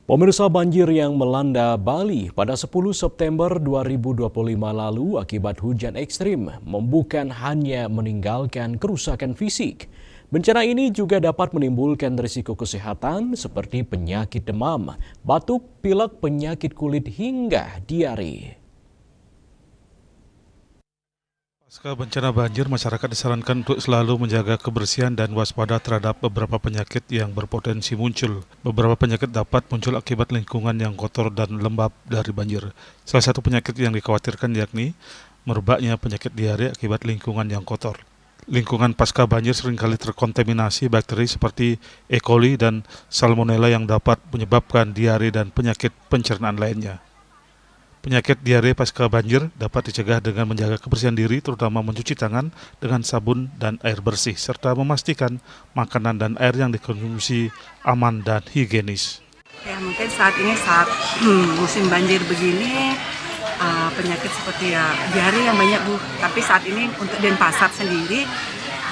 Pemirsa, banjir yang melanda Bali pada 10 September 2025 lalu akibat hujan ekstrim bukan hanya meninggalkan kerusakan fisik. Bencana ini juga dapat menimbulkan risiko kesehatan seperti penyakit demam, batuk, pilek, penyakit kulit hingga diare. Pasca bencana banjir, masyarakat disarankan untuk selalu menjaga kebersihan dan waspada terhadap beberapa penyakit yang berpotensi muncul. Beberapa penyakit dapat muncul akibat lingkungan yang kotor dan lembab dari banjir. Salah satu penyakit yang dikhawatirkan yakni merebaknya penyakit diare akibat lingkungan yang kotor. Lingkungan pasca banjir seringkali terkontaminasi bakteri seperti E. coli dan Salmonella yang dapat menyebabkan diare dan penyakit pencernaan lainnya. Penyakit diare pasca banjir dapat dicegah dengan menjaga kebersihan diri, terutama mencuci tangan dengan sabun dan air bersih, serta memastikan makanan dan air yang dikonsumsi aman dan higienis. Ya, mungkin saat ini musim banjir begini, penyakit seperti diare yang banyak, Bu. Tapi saat ini untuk Denpasar sendiri,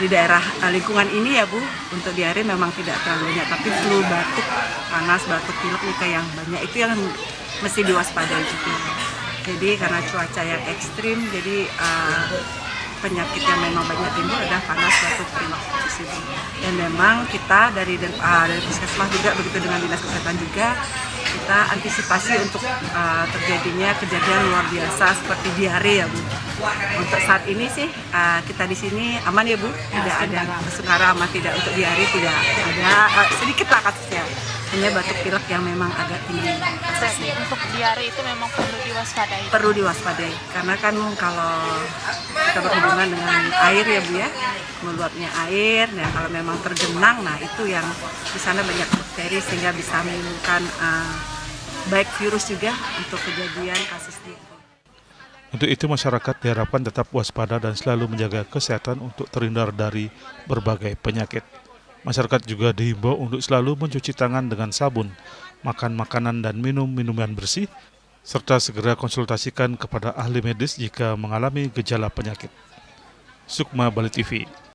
di daerah lingkungan ini ya, Bu, untuk diare memang tidak terlalu banyak. Tapi flu, batuk, panas, batuk, pilek nih yang banyak, itu yang mesti diwaspadai juga. Jadi karena cuaca yang ekstrim, jadi penyakit yang memang banyak timbul adalah panas, batuk, pilek di sini. Dan memang kita dari Puskesmas juga begitu dengan Dinas Kesehatan juga, kita antisipasi untuk terjadinya kejadian luar biasa seperti diare ya, Bu. Untuk saat ini sih kita di sini aman ya, Bu, tidak ada sekarang aman, tidak untuk diare tidak ada, sedikit lah kasusnya. Hanya batuk pilek yang memang agak tinggi. Jadi untuk diare itu memang perlu diwaspadai. Perlu diwaspadai, karena kan kalau kita berhubungan dengan air ya, Bu ya, meluapnya air, nah kalau memang tergenang, nah itu yang di sana banyak bakteri sehingga bisa menimbulkan baik virus juga untuk kejadian kasus ini. Untuk itu masyarakat diharapkan tetap waspada dan selalu menjaga kesehatan untuk terhindar dari berbagai penyakit. Masyarakat juga dihimbau untuk selalu mencuci tangan dengan sabun, makan makanan dan minum minuman bersih, serta segera konsultasikan kepada ahli medis jika mengalami gejala penyakit. Sukma Bali TV.